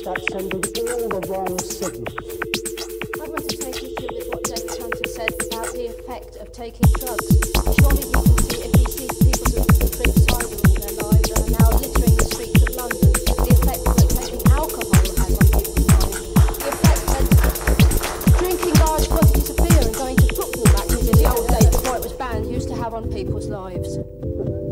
that's sending all the wrong signals. I want to take issue with what David Hunter said about the effect of taking drugs. Surely you can see if he sees people who drink cider all their lives and are now littering the streets of London, the effect that taking alcohol has on people's lives, the effect that drinking large quantities of beer and going to football matches in the old days before it was banned used to have on people's lives.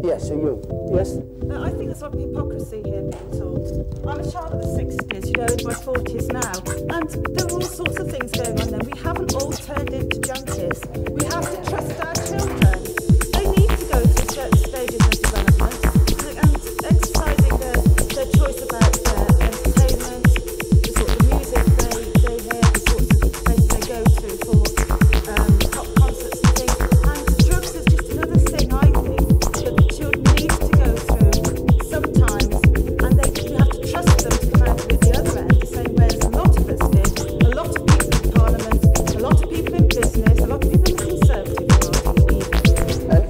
Yes, so you. Yes? I think there's a lot of hypocrisy here being told. I'm a child of the 60s, you know, in my 40s now, and there are all sorts of things going on then. We haven't all turned into junkies. We have to trust our children. They need to go through certain stages of development and exercising their choice about their entertainment, the sort of music they hear, the sorts of places they go to for pop concerts and things. And drugs is just another thing, I think, that the children need to go through sometimes, and you have to trust them to come out of it the other end, the same way as a lot of us did. A lot of people in Parliament, a lot of people in business, a lot of people in the Conservative Party even.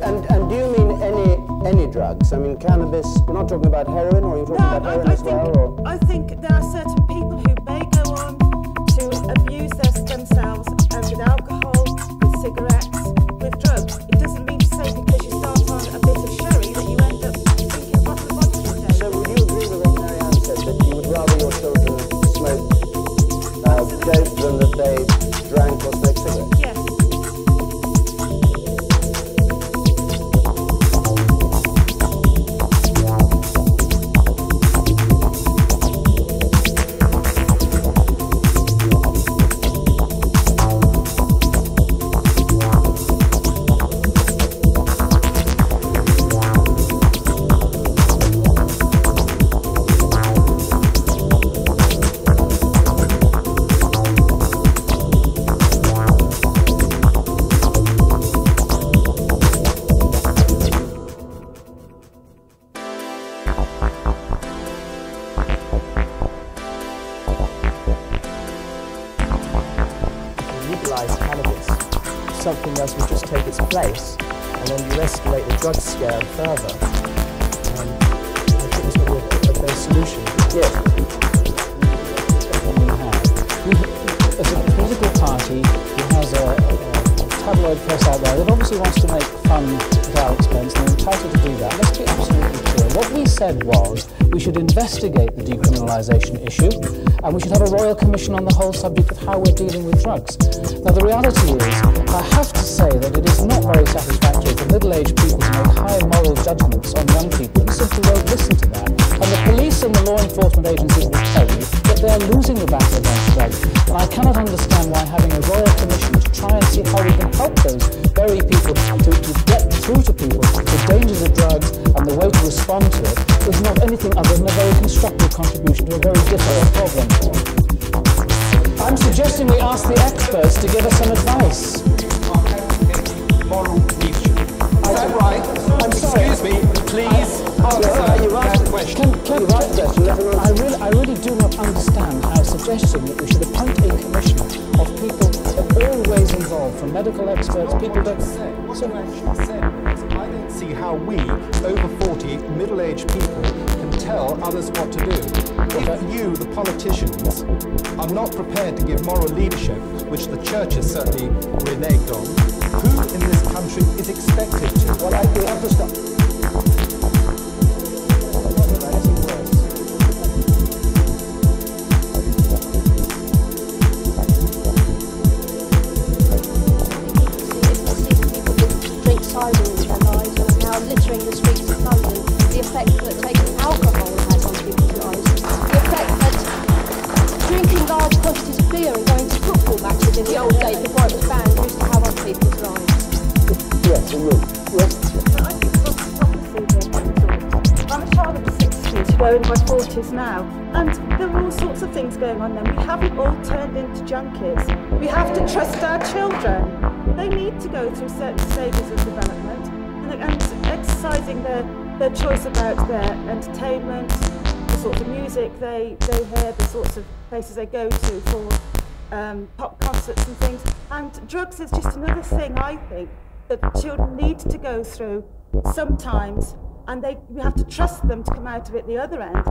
And do you mean any drugs? I mean cannabis, you're not talking about heroin, or are you talking about heroin as well? Or? I think there are certain people who may go on to abuse themselves with alcohol, with cigarettes, with drugs. It doesn't mean to say because you start on a bit of sherry that you end up drinking a bottle of vodka a day. So would you agree with what Marianne said, that you would rather your children smoke dope than that they drank or smoked cigarettes? Yes. Something else would just take its place, and then you escalate the drug scare further. I think this would be a better solution. Yes. As a political party who has a tabloid press out there that obviously wants to make fun at our expense, and they're entitled to do that. Let's be absolutely clear. What we said was we should investigate the decriminalisation issue, and we should have a royal commission on the whole subject of how we're dealing with drugs. Now the reality is, I have to say that it is not very satisfactory for middle-aged people to make high moral judgments on young people who simply won't listen to that. And the police and the law enforcement agencies will tell you that they are losing the battle against drugs. And I cannot understand why having a royal commission to try and see how we can help those very people to get through to people the dangers of drugs and the way to respond to it is not anything other than a very constructive contribution to a very difficult problem. I'm suggesting we ask the experts to give us some advice. Moral leadership. Is that right? I'm sorry. Excuse me, please answer that question. I really do not understand how suggesting that we should appoint a commission of people of all ways involved, from medical experts, people that... What you actually said was, I don't see how we, over 40, middle-aged people, can tell others what to do. If you, the politicians, are not prepared to give moral leadership, which the church has certainly reneged on, who in this country is expected to? Well, I do have to stop. Drink cider all their lives and are now littering the streets of London, the effect that taking alcohol has on people's lives, the effect that drinking large quantities of beer and going to football matches in the old days before it was banned used to have on people's lives. Yes, and you. Yes. I think there's hypocrisy here being told. I'm a child of the 60s, you know, in my 40s now, and there are all sorts of things going on then. We haven't all turned into junkies. We have to trust our children. They need to go through certain stages of development and exercising their choice about their entertainment, the sorts of music they hear, the sorts of places they go to for pop concerts and things. And drugs is just another thing, I think, that children need to go through sometimes, and we have to trust them to come out of it the other end.